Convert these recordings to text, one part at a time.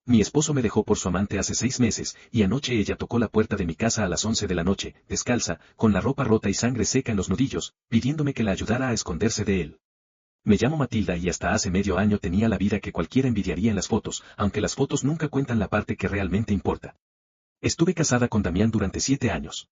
Mi esposo me dejó por su amante hace 6 meses, y anoche ella tocó la puerta de mi casa a las 11 de la noche, descalza, con la ropa rota y sangre seca en los nudillos, pidiéndome que la ayudara a esconderse de él. Me llamo Matilda y hasta hace medio año tenía la vida que cualquiera envidiaría en las fotos, aunque las fotos nunca cuentan la parte que realmente importa. Estuve casada con Damián durante 7 años.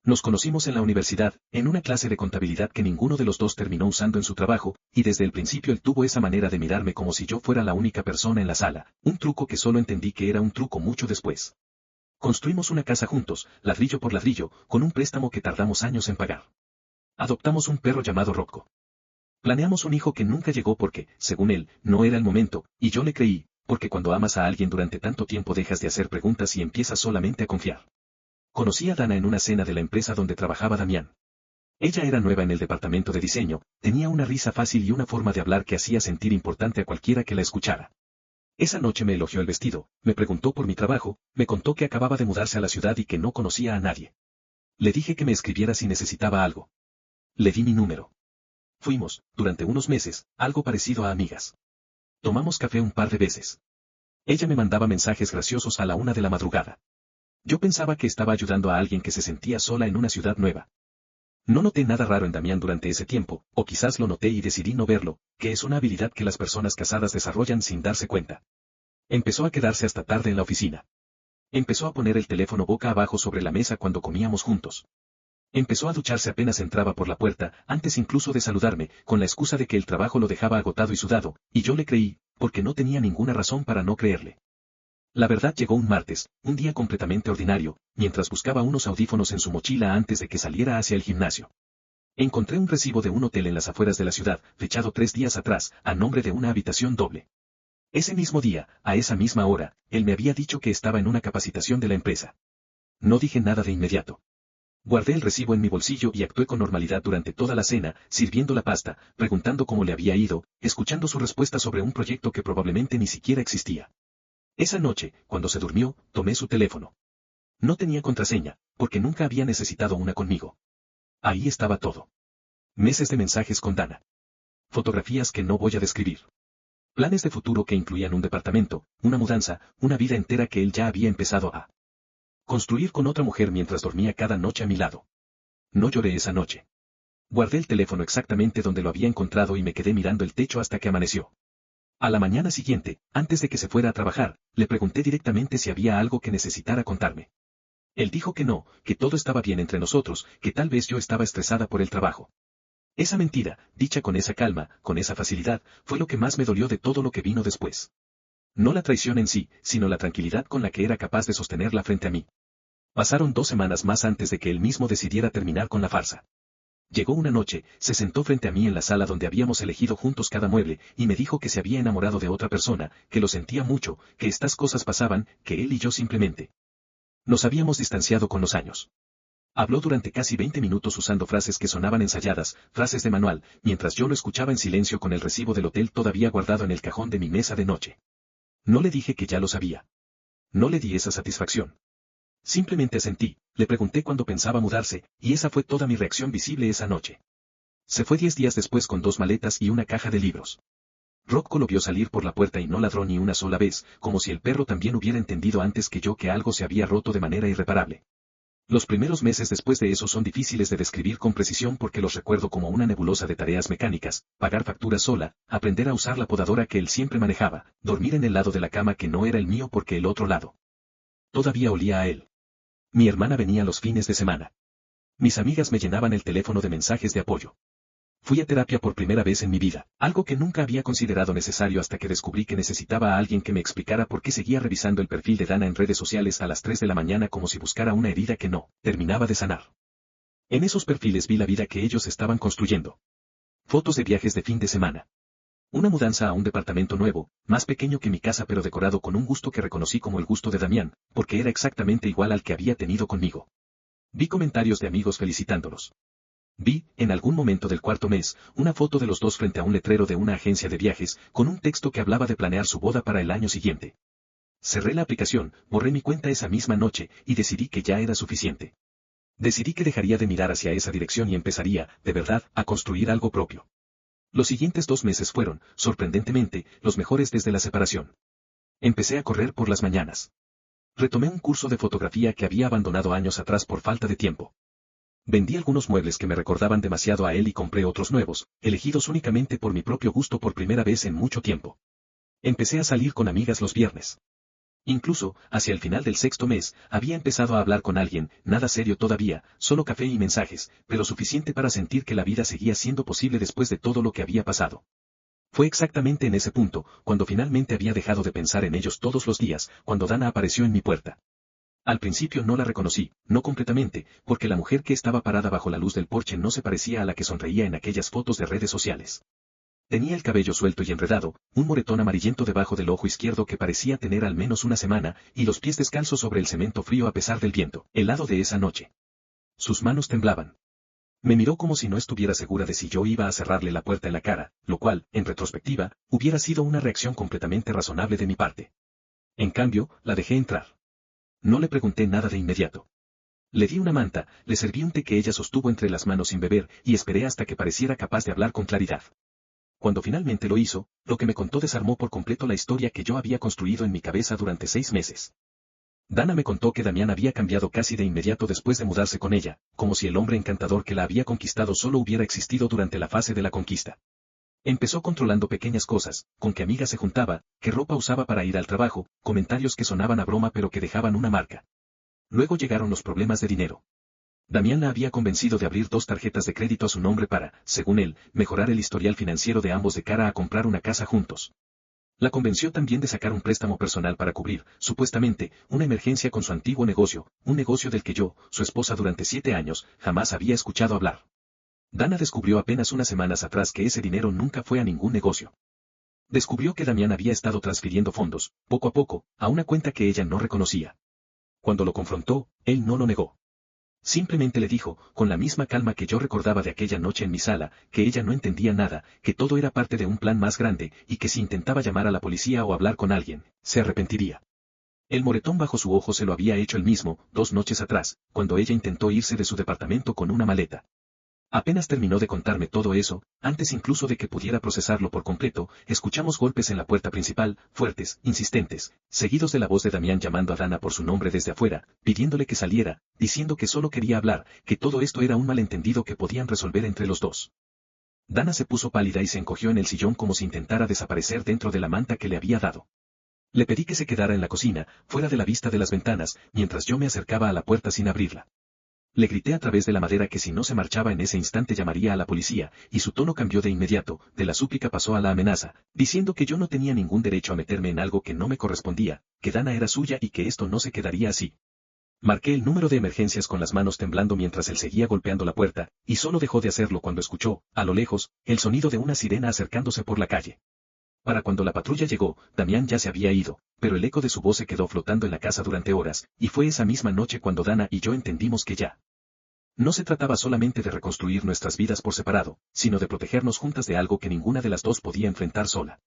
Nos conocimos en la universidad, en una clase de contabilidad que ninguno de los dos terminó usando en su trabajo, y desde el principio él tuvo esa manera de mirarme como si yo fuera la única persona en la sala, un truco que solo entendí que era un truco mucho después. Construimos una casa juntos, ladrillo por ladrillo, con un préstamo que tardamos años en pagar. Adoptamos un perro llamado Rocco. Planeamos un hijo que nunca llegó porque, según él, no era el momento, y yo le creí, porque cuando amas a alguien durante tanto tiempo dejas de hacer preguntas y empiezas solamente a confiar. Conocí a Dana en una cena de la empresa donde trabajaba Damián. Ella era nueva en el departamento de diseño, tenía una risa fácil y una forma de hablar que hacía sentir importante a cualquiera que la escuchara. Esa noche me elogió el vestido, me preguntó por mi trabajo, me contó que acababa de mudarse a la ciudad y que no conocía a nadie. Le dije que me escribiera si necesitaba algo. Le di mi número. Fuimos, durante unos meses, algo parecido a amigas. Tomamos café un par de veces. Ella me mandaba mensajes graciosos a la 1 de la madrugada. Yo pensaba que estaba ayudando a alguien que se sentía sola en una ciudad nueva. No noté nada raro en Damián durante ese tiempo, o quizás lo noté y decidí no verlo, que es una habilidad que las personas casadas desarrollan sin darse cuenta. Empezó a quedarse hasta tarde en la oficina. Empezó a poner el teléfono boca abajo sobre la mesa cuando comíamos juntos. Empezó a ducharse apenas entraba por la puerta, antes incluso de saludarme, con la excusa de que el trabajo lo dejaba agotado y sudado, y yo le creí, porque no tenía ninguna razón para no creerle. La verdad llegó un martes, un día completamente ordinario, mientras buscaba unos audífonos en su mochila antes de que saliera hacia el gimnasio. Encontré un recibo de un hotel en las afueras de la ciudad, fechado 3 días atrás, a nombre de una habitación doble. Ese mismo día, a esa misma hora, él me había dicho que estaba en una capacitación de la empresa. No dije nada de inmediato. Guardé el recibo en mi bolsillo y actué con normalidad durante toda la cena, sirviendo la pasta, preguntando cómo le había ido, escuchando su respuesta sobre un proyecto que probablemente ni siquiera existía. Esa noche, cuando se durmió, tomé su teléfono. No tenía contraseña, porque nunca había necesitado una conmigo. Ahí estaba todo. Meses de mensajes con Dana. Fotografías que no voy a describir. Planes de futuro que incluían un departamento, una mudanza, una vida entera que él ya había empezado a construir con otra mujer mientras dormía cada noche a mi lado. No lloré esa noche. Guardé el teléfono exactamente donde lo había encontrado y me quedé mirando el techo hasta que amaneció. A la mañana siguiente, antes de que se fuera a trabajar, le pregunté directamente si había algo que necesitara contarme. Él dijo que no, que todo estaba bien entre nosotros, que tal vez yo estaba estresada por el trabajo. Esa mentira, dicha con esa calma, con esa facilidad, fue lo que más me dolió de todo lo que vino después. No la traición en sí, sino la tranquilidad con la que era capaz de sostenerla frente a mí. Pasaron 2 semanas más antes de que él mismo decidiera terminar con la farsa. Llegó una noche, se sentó frente a mí en la sala donde habíamos elegido juntos cada mueble, y me dijo que se había enamorado de otra persona, que lo sentía mucho, que estas cosas pasaban, que él y yo simplemente nos habíamos distanciado con los años. Habló durante casi 20 minutos usando frases que sonaban ensayadas, frases de manual, mientras yo lo escuchaba en silencio con el recibo del hotel todavía guardado en el cajón de mi mesa de noche. No le dije que ya lo sabía. No le di esa satisfacción. Simplemente asentí, le pregunté cuándo pensaba mudarse, y esa fue toda mi reacción visible esa noche. Se fue 10 días después con 2 maletas y una caja de libros. Rocco lo vio salir por la puerta y no ladró ni una sola vez, como si el perro también hubiera entendido antes que yo que algo se había roto de manera irreparable. Los primeros meses después de eso son difíciles de describir con precisión porque los recuerdo como una nebulosa de tareas mecánicas, pagar facturas sola, aprender a usar la podadora que él siempre manejaba, dormir en el lado de la cama que no era el mío porque el otro lado todavía olía a él. Mi hermana venía los fines de semana. Mis amigas me llenaban el teléfono de mensajes de apoyo. Fui a terapia por primera vez en mi vida, algo que nunca había considerado necesario hasta que descubrí que necesitaba a alguien que me explicara por qué seguía revisando el perfil de Dana en redes sociales a las 3 de la mañana como si buscara una herida que no terminaba de sanar. En esos perfiles vi la vida que ellos estaban construyendo. Fotos de viajes de fin de semana. Una mudanza a un departamento nuevo, más pequeño que mi casa pero decorado con un gusto que reconocí como el gusto de Damián, porque era exactamente igual al que había tenido conmigo. Vi comentarios de amigos felicitándolos. Vi, en algún momento del 4.º mes, una foto de los dos frente a un letrero de una agencia de viajes, con un texto que hablaba de planear su boda para el año siguiente. Cerré la aplicación, borré mi cuenta esa misma noche, y decidí que ya era suficiente. Decidí que dejaría de mirar hacia esa dirección y empezaría, de verdad, a construir algo propio. Los siguientes 2 meses fueron, sorprendentemente, los mejores desde la separación. Empecé a correr por las mañanas. Retomé un curso de fotografía que había abandonado años atrás por falta de tiempo. Vendí algunos muebles que me recordaban demasiado a él y compré otros nuevos, elegidos únicamente por mi propio gusto por primera vez en mucho tiempo. Empecé a salir con amigas los viernes. Incluso, hacia el final del sexto mes, había empezado a hablar con alguien, nada serio todavía, solo café y mensajes, pero suficiente para sentir que la vida seguía siendo posible después de todo lo que había pasado. Fue exactamente en ese punto, cuando finalmente había dejado de pensar en ellos todos los días, cuando Dana apareció en mi puerta. Al principio no la reconocí, no completamente, porque la mujer que estaba parada bajo la luz del porche no se parecía a la que sonreía en aquellas fotos de redes sociales. Tenía el cabello suelto y enredado, un moretón amarillento debajo del ojo izquierdo que parecía tener al menos una semana, y los pies descalzos sobre el cemento frío a pesar del viento, helado de esa noche. Sus manos temblaban. Me miró como si no estuviera segura de si yo iba a cerrarle la puerta en la cara, lo cual, en retrospectiva, hubiera sido una reacción completamente razonable de mi parte. En cambio, la dejé entrar. No le pregunté nada de inmediato. Le di una manta, le serví un té que ella sostuvo entre las manos sin beber, y esperé hasta que pareciera capaz de hablar con claridad. Cuando finalmente lo hizo, lo que me contó desarmó por completo la historia que yo había construido en mi cabeza durante 6 meses. Dana me contó que Damián había cambiado casi de inmediato después de mudarse con ella, como si el hombre encantador que la había conquistado solo hubiera existido durante la fase de la conquista. Empezó controlando pequeñas cosas, con qué amiga se juntaba, qué ropa usaba para ir al trabajo, comentarios que sonaban a broma pero que dejaban una marca. Luego llegaron los problemas de dinero. Damián la había convencido de abrir 2 tarjetas de crédito a su nombre para, según él, mejorar el historial financiero de ambos de cara a comprar una casa juntos. La convenció también de sacar un préstamo personal para cubrir, supuestamente, una emergencia con su antiguo negocio, un negocio del que yo, su esposa durante 7 años, jamás había escuchado hablar. Dana descubrió apenas unas semanas atrás que ese dinero nunca fue a ningún negocio. Descubrió que Damián había estado transfiriendo fondos, poco a poco, a una cuenta que ella no reconocía. Cuando lo confrontó, él no lo negó. Simplemente le dijo, con la misma calma que yo recordaba de aquella noche en mi sala, que ella no entendía nada, que todo era parte de un plan más grande, y que si intentaba llamar a la policía o hablar con alguien, se arrepentiría. El moretón bajo su ojo se lo había hecho él mismo, 2 noches atrás, cuando ella intentó irse de su departamento con una maleta. Apenas terminó de contarme todo eso, antes incluso de que pudiera procesarlo por completo, escuchamos golpes en la puerta principal, fuertes, insistentes, seguidos de la voz de Damián llamando a Dana por su nombre desde afuera, pidiéndole que saliera, diciendo que solo quería hablar, que todo esto era un malentendido que podían resolver entre los dos. Dana se puso pálida y se encogió en el sillón como si intentara desaparecer dentro de la manta que le había dado. Le pedí que se quedara en la cocina, fuera de la vista de las ventanas, mientras yo me acercaba a la puerta sin abrirla. Le grité a través de la madera que si no se marchaba en ese instante llamaría a la policía, y su tono cambió de inmediato, de la súplica pasó a la amenaza, diciendo que yo no tenía ningún derecho a meterme en algo que no me correspondía, que Dana era suya y que esto no se quedaría así. Marqué el número de emergencias con las manos temblando mientras él seguía golpeando la puerta, y solo dejó de hacerlo cuando escuchó, a lo lejos, el sonido de una sirena acercándose por la calle. Para cuando la patrulla llegó, Damián ya se había ido, pero el eco de su voz se quedó flotando en la casa durante horas, y fue esa misma noche cuando Dana y yo entendimos que ya no se trataba solamente de reconstruir nuestras vidas por separado, sino de protegernos juntas de algo que ninguna de las dos podía enfrentar sola.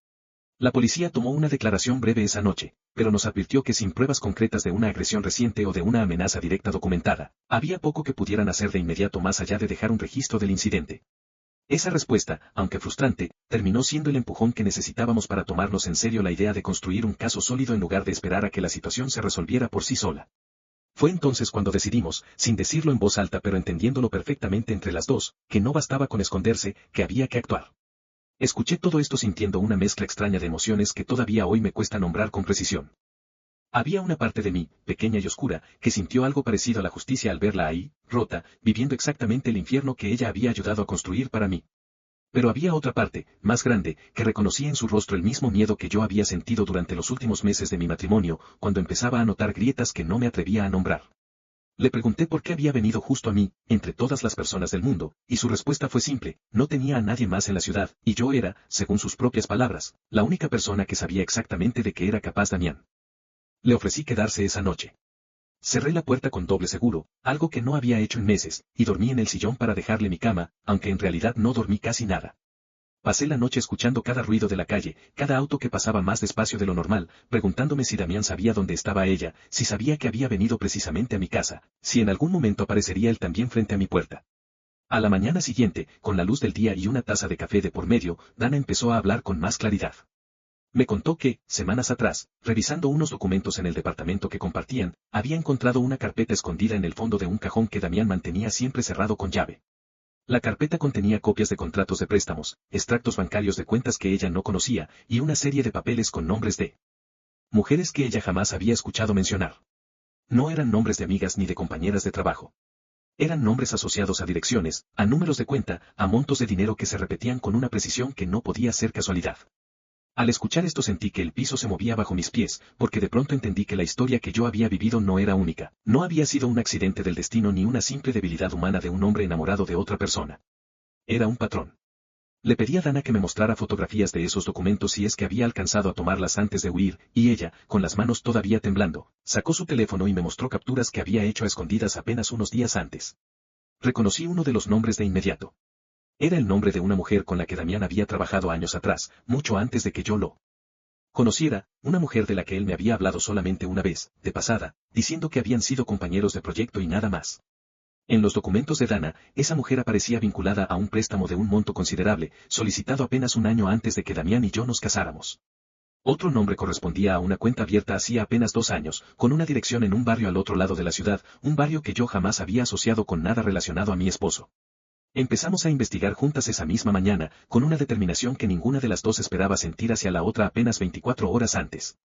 La policía tomó una declaración breve esa noche, pero nos advirtió que sin pruebas concretas de una agresión reciente o de una amenaza directa documentada, había poco que pudieran hacer de inmediato más allá de dejar un registro del incidente. Esa respuesta, aunque frustrante, terminó siendo el empujón que necesitábamos para tomarnos en serio la idea de construir un caso sólido en lugar de esperar a que la situación se resolviera por sí sola. Fue entonces cuando decidimos, sin decirlo en voz alta pero entendiéndolo perfectamente entre las dos, que no bastaba con esconderse, que había que actuar. Escuché todo esto sintiendo una mezcla extraña de emociones que todavía hoy me cuesta nombrar con precisión. Había una parte de mí, pequeña y oscura, que sintió algo parecido a la justicia al verla ahí, rota, viviendo exactamente el infierno que ella había ayudado a construir para mí. Pero había otra parte, más grande, que reconocía en su rostro el mismo miedo que yo había sentido durante los últimos meses de mi matrimonio, cuando empezaba a notar grietas que no me atrevía a nombrar. Le pregunté por qué había venido justo a mí, entre todas las personas del mundo, y su respuesta fue simple, no tenía a nadie más en la ciudad, y yo era, según sus propias palabras, la única persona que sabía exactamente de qué era capaz Damián. Le ofrecí quedarse esa noche. Cerré la puerta con doble seguro, algo que no había hecho en meses, y dormí en el sillón para dejarle mi cama, aunque en realidad no dormí casi nada. Pasé la noche escuchando cada ruido de la calle, cada auto que pasaba más despacio de lo normal, preguntándome si Damián sabía dónde estaba ella, si sabía que había venido precisamente a mi casa, si en algún momento aparecería él también frente a mi puerta. A la mañana siguiente, con la luz del día y una taza de café de por medio, Dana empezó a hablar con más claridad. Me contó que, semanas atrás, revisando unos documentos en el departamento que compartían, había encontrado una carpeta escondida en el fondo de un cajón que Damián mantenía siempre cerrado con llave. La carpeta contenía copias de contratos de préstamos, extractos bancarios de cuentas que ella no conocía, y una serie de papeles con nombres de mujeres que ella jamás había escuchado mencionar. No eran nombres de amigas ni de compañeras de trabajo. Eran nombres asociados a direcciones, a números de cuenta, a montos de dinero que se repetían con una precisión que no podía ser casualidad. Al escuchar esto sentí que el piso se movía bajo mis pies, porque de pronto entendí que la historia que yo había vivido no era única, no había sido un accidente del destino ni una simple debilidad humana de un hombre enamorado de otra persona. Era un patrón. Le pedí a Dana que me mostrara fotografías de esos documentos si es que había alcanzado a tomarlas antes de huir, y ella, con las manos todavía temblando, sacó su teléfono y me mostró capturas que había hecho a escondidas apenas unos días antes. Reconocí uno de los nombres de inmediato. Era el nombre de una mujer con la que Damián había trabajado años atrás, mucho antes de que yo lo conociera, una mujer de la que él me había hablado solamente una vez, de pasada, diciendo que habían sido compañeros de proyecto y nada más. En los documentos de Dana, esa mujer aparecía vinculada a un préstamo de un monto considerable, solicitado apenas un año antes de que Damián y yo nos casáramos. Otro nombre correspondía a una cuenta abierta hacía apenas 2 años, con una dirección en un barrio al otro lado de la ciudad, un barrio que yo jamás había asociado con nada relacionado a mi esposo. Empezamos a investigar juntas esa misma mañana, con una determinación que ninguna de las dos esperaba sentir hacia la otra apenas 24 horas antes.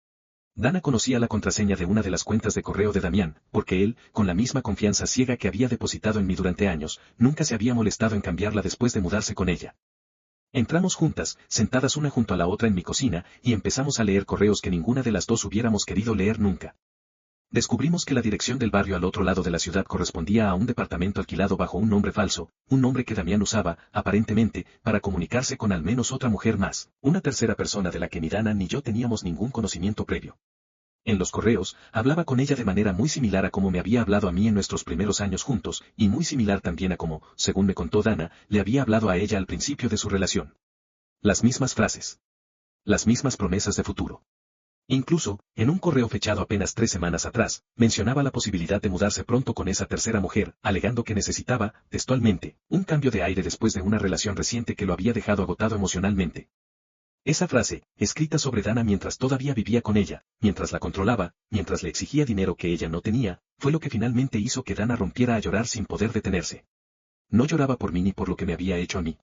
Dana conocía la contraseña de una de las cuentas de correo de Damián, porque él, con la misma confianza ciega que había depositado en mí durante años, nunca se había molestado en cambiarla después de mudarse con ella. Entramos juntas, sentadas una junto a la otra en mi cocina, y empezamos a leer correos que ninguna de las dos hubiéramos querido leer nunca. Descubrimos que la dirección del barrio al otro lado de la ciudad correspondía a un departamento alquilado bajo un nombre falso, un nombre que Damián usaba, aparentemente, para comunicarse con al menos otra mujer más, una tercera persona de la que ni Dana ni yo teníamos ningún conocimiento previo. En los correos, hablaba con ella de manera muy similar a como me había hablado a mí en nuestros primeros años juntos, y muy similar también a como, según me contó Dana, le había hablado a ella al principio de su relación. Las mismas frases. Las mismas promesas de futuro. Incluso, en un correo fechado apenas 3 semanas atrás, mencionaba la posibilidad de mudarse pronto con esa tercera mujer, alegando que necesitaba, textualmente, un cambio de aire después de una relación reciente que lo había dejado agotado emocionalmente. Esa frase, escrita sobre Dana mientras todavía vivía con ella, mientras la controlaba, mientras le exigía dinero que ella no tenía, fue lo que finalmente hizo que Dana rompiera a llorar sin poder detenerse. No lloraba por mí ni por lo que me había hecho a mí.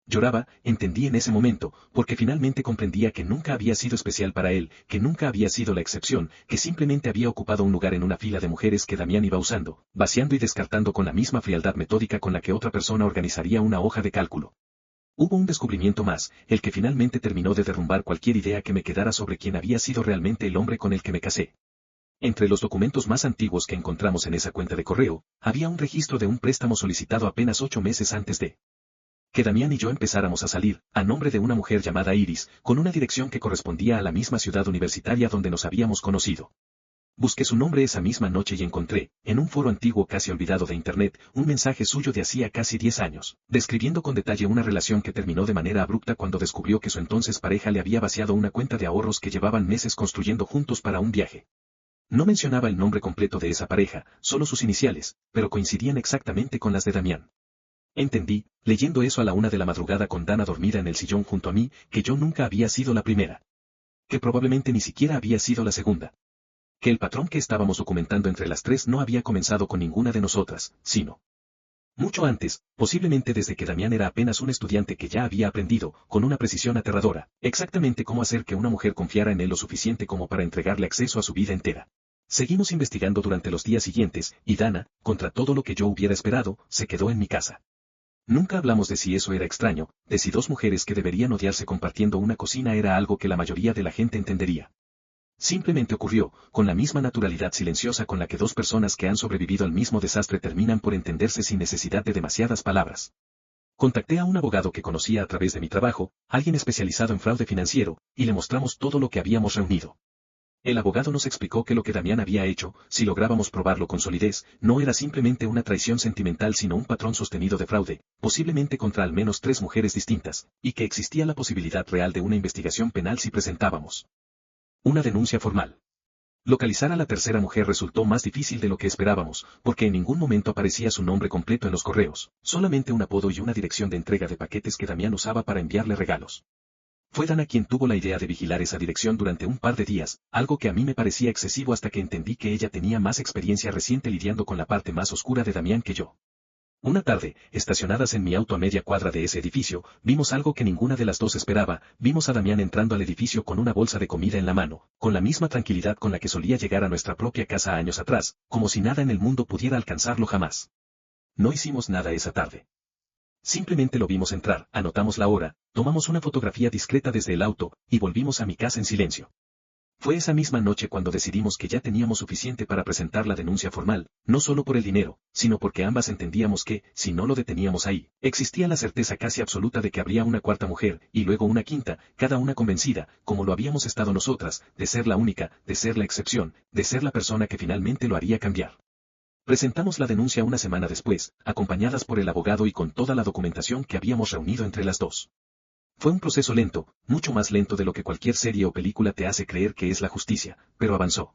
Lloraba, entendí en ese momento, porque finalmente comprendía que nunca había sido especial para él, que nunca había sido la excepción, que simplemente había ocupado un lugar en una fila de mujeres que Damián iba usando, vaciando y descartando con la misma frialdad metódica con la que otra persona organizaría una hoja de cálculo. Hubo un descubrimiento más, el que finalmente terminó de derrumbar cualquier idea que me quedara sobre quién había sido realmente el hombre con el que me casé. Entre los documentos más antiguos que encontramos en esa cuenta de correo, había un registro de un préstamo solicitado apenas 8 meses antes de que Damián y yo empezáramos a salir, a nombre de una mujer llamada Iris, con una dirección que correspondía a la misma ciudad universitaria donde nos habíamos conocido. Busqué su nombre esa misma noche y encontré, en un foro antiguo casi olvidado de Internet, un mensaje suyo de hacía casi 10 años, describiendo con detalle una relación que terminó de manera abrupta cuando descubrió que su entonces pareja le había vaciado una cuenta de ahorros que llevaban meses construyendo juntos para un viaje. No mencionaba el nombre completo de esa pareja, solo sus iniciales, pero coincidían exactamente con las de Damián. Entendí, leyendo eso a la 1 de la madrugada con Dana dormida en el sillón junto a mí, que yo nunca había sido la primera. Que probablemente ni siquiera había sido la segunda. Que el patrón que estábamos documentando entre las tres no había comenzado con ninguna de nosotras, sino mucho antes, posiblemente desde que Damián era apenas un estudiante que ya había aprendido, con una precisión aterradora, exactamente cómo hacer que una mujer confiara en él lo suficiente como para entregarle acceso a su vida entera. Seguimos investigando durante los días siguientes, y Dana, contra todo lo que yo hubiera esperado, se quedó en mi casa. Nunca hablamos de si eso era extraño, de si dos mujeres que deberían odiarse compartiendo una cocina era algo que la mayoría de la gente entendería. Simplemente ocurrió, con la misma naturalidad silenciosa con la que dos personas que han sobrevivido al mismo desastre terminan por entenderse sin necesidad de demasiadas palabras. Contacté a un abogado que conocía a través de mi trabajo, alguien especializado en fraude financiero, y le mostramos todo lo que habíamos reunido. El abogado nos explicó que lo que Damián había hecho, si lográbamos probarlo con solidez, no era simplemente una traición sentimental sino un patrón sostenido de fraude, posiblemente contra al menos 3 mujeres distintas, y que existía la posibilidad real de una investigación penal si presentábamos una denuncia formal. Localizar a la tercera mujer resultó más difícil de lo que esperábamos, porque en ningún momento aparecía su nombre completo en los correos, solamente un apodo y una dirección de entrega de paquetes que Damián usaba para enviarle regalos. Fue Dana quien tuvo la idea de vigilar esa dirección durante un par de días, algo que a mí me parecía excesivo hasta que entendí que ella tenía más experiencia reciente lidiando con la parte más oscura de Damián que yo. Una tarde, estacionadas en mi auto a media cuadra de ese edificio, vimos algo que ninguna de las dos esperaba, vimos a Damián entrando al edificio con una bolsa de comida en la mano, con la misma tranquilidad con la que solía llegar a nuestra propia casa años atrás, como si nada en el mundo pudiera alcanzarlo jamás. No hicimos nada esa tarde. Simplemente lo vimos entrar, anotamos la hora, tomamos una fotografía discreta desde el auto, y volvimos a mi casa en silencio. Fue esa misma noche cuando decidimos que ya teníamos suficiente para presentar la denuncia formal, no solo por el dinero, sino porque ambas entendíamos que, si no lo deteníamos ahí, existía la certeza casi absoluta de que habría una cuarta mujer, y luego una quinta, cada una convencida, como lo habíamos estado nosotras, de ser la única, de ser la excepción, de ser la persona que finalmente lo haría cambiar. Presentamos la denuncia una semana después, acompañadas por el abogado y con toda la documentación que habíamos reunido entre las dos. Fue un proceso lento, mucho más lento de lo que cualquier serie o película te hace creer que es la justicia, pero avanzó.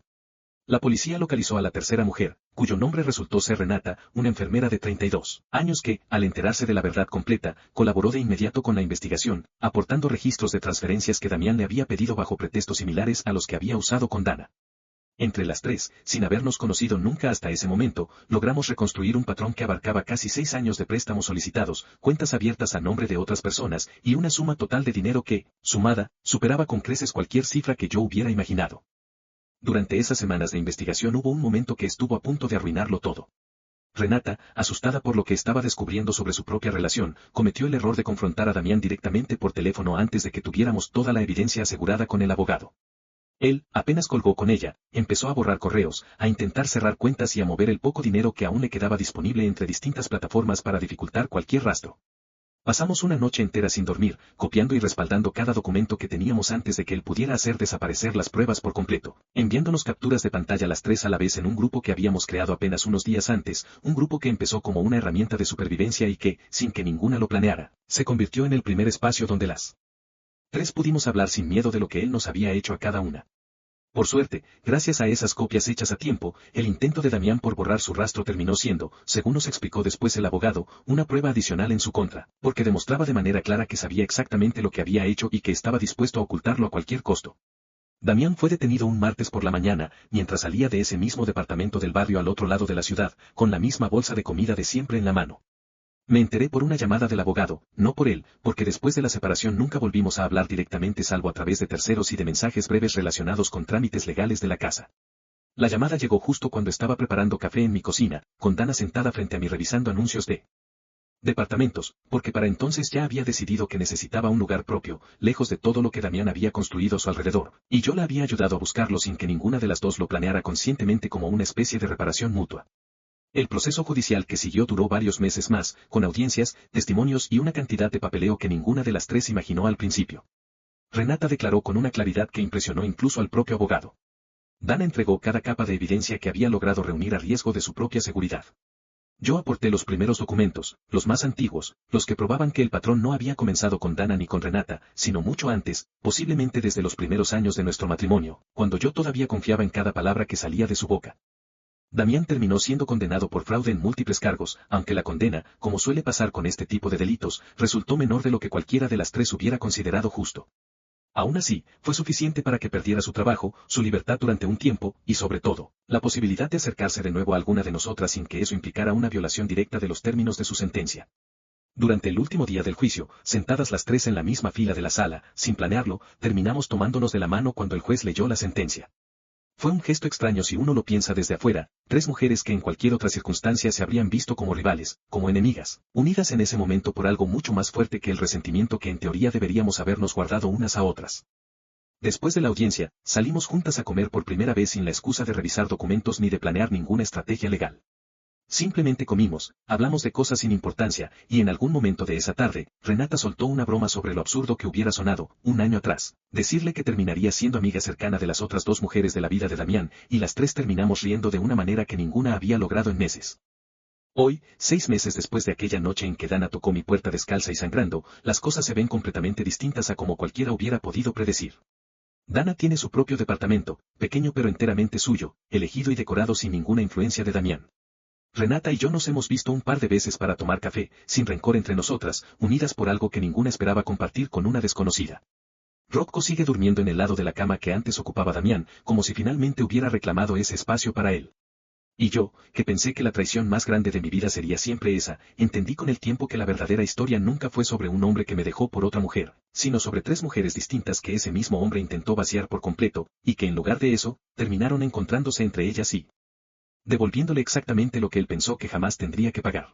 La policía localizó a la tercera mujer, cuyo nombre resultó ser Renata, una enfermera de 32 años que, al enterarse de la verdad completa, colaboró de inmediato con la investigación, aportando registros de transferencias que Damián le había pedido bajo pretextos similares a los que había usado con Dana. Entre las tres, sin habernos conocido nunca hasta ese momento, logramos reconstruir un patrón que abarcaba casi 6 años de préstamos solicitados, cuentas abiertas a nombre de otras personas, y una suma total de dinero que, sumada, superaba con creces cualquier cifra que yo hubiera imaginado. Durante esas semanas de investigación hubo un momento que estuvo a punto de arruinarlo todo. Renata, asustada por lo que estaba descubriendo sobre su propia relación, cometió el error de confrontar a Damián directamente por teléfono antes de que tuviéramos toda la evidencia asegurada con el abogado. Él, apenas colgó con ella, empezó a borrar correos, a intentar cerrar cuentas y a mover el poco dinero que aún le quedaba disponible entre distintas plataformas para dificultar cualquier rastro. Pasamos una noche entera sin dormir, copiando y respaldando cada documento que teníamos antes de que él pudiera hacer desaparecer las pruebas por completo, enviándonos capturas de pantalla las tres a la vez en un grupo que habíamos creado apenas unos días antes, un grupo que empezó como una herramienta de supervivencia y que, sin que ninguna lo planeara, se convirtió en el primer espacio donde las tres pudimos hablar sin miedo de lo que él nos había hecho a cada una. Por suerte, gracias a esas copias hechas a tiempo, el intento de Damián por borrar su rastro terminó siendo, según nos explicó después el abogado, una prueba adicional en su contra, porque demostraba de manera clara que sabía exactamente lo que había hecho y que estaba dispuesto a ocultarlo a cualquier costo. Damián fue detenido un martes por la mañana, mientras salía de ese mismo departamento del barrio al otro lado de la ciudad, con la misma bolsa de comida de siempre en la mano. Me enteré por una llamada del abogado, no por él, porque después de la separación nunca volvimos a hablar directamente salvo a través de terceros y de mensajes breves relacionados con trámites legales de la casa. La llamada llegó justo cuando estaba preparando café en mi cocina, con Dana sentada frente a mí revisando anuncios de departamentos, porque para entonces ya había decidido que necesitaba un lugar propio, lejos de todo lo que Damián había construido a su alrededor, y yo la había ayudado a buscarlo sin que ninguna de las dos lo planeara conscientemente como una especie de reparación mutua. El proceso judicial que siguió duró varios meses más, con audiencias, testimonios y una cantidad de papeleo que ninguna de las tres imaginó al principio. Renata declaró con una claridad que impresionó incluso al propio abogado. Dana entregó cada capa de evidencia que había logrado reunir a riesgo de su propia seguridad. Yo aporté los primeros documentos, los más antiguos, los que probaban que el patrón no había comenzado con Dana ni con Renata, sino mucho antes, posiblemente desde los primeros años de nuestro matrimonio, cuando yo todavía confiaba en cada palabra que salía de su boca. Damián terminó siendo condenado por fraude en múltiples cargos, aunque la condena, como suele pasar con este tipo de delitos, resultó menor de lo que cualquiera de las tres hubiera considerado justo. Aún así, fue suficiente para que perdiera su trabajo, su libertad durante un tiempo, y sobre todo, la posibilidad de acercarse de nuevo a alguna de nosotras sin que eso implicara una violación directa de los términos de su sentencia. Durante el último día del juicio, sentadas las tres en la misma fila de la sala, sin planearlo, terminamos tomándonos de la mano cuando el juez leyó la sentencia. Fue un gesto extraño si uno lo piensa desde afuera, tres mujeres que en cualquier otra circunstancia se habrían visto como rivales, como enemigas, unidas en ese momento por algo mucho más fuerte que el resentimiento que en teoría deberíamos habernos guardado unas a otras. Después de la audiencia, salimos juntas a comer por primera vez sin la excusa de revisar documentos ni de planear ninguna estrategia legal. Simplemente comimos, hablamos de cosas sin importancia, y en algún momento de esa tarde, Renata soltó una broma sobre lo absurdo que hubiera sonado, un año atrás, decirle que terminaría siendo amiga cercana de las otras dos mujeres de la vida de Damián, y las tres terminamos riendo de una manera que ninguna había logrado en meses. Hoy, 6 meses después de aquella noche en que Dana tocó mi puerta descalza y sangrando, las cosas se ven completamente distintas a como cualquiera hubiera podido predecir. Dana tiene su propio departamento, pequeño pero enteramente suyo, elegido y decorado sin ninguna influencia de Damián. Renata y yo nos hemos visto un par de veces para tomar café, sin rencor entre nosotras, unidas por algo que ninguna esperaba compartir con una desconocida. Rocco sigue durmiendo en el lado de la cama que antes ocupaba Damián, como si finalmente hubiera reclamado ese espacio para él. Y yo, que pensé que la traición más grande de mi vida sería siempre esa, entendí con el tiempo que la verdadera historia nunca fue sobre un hombre que me dejó por otra mujer, sino sobre 3 mujeres distintas que ese mismo hombre intentó vaciar por completo, y que en lugar de eso, terminaron encontrándose entre ellas y devolviéndole exactamente lo que él pensó que jamás tendría que pagar.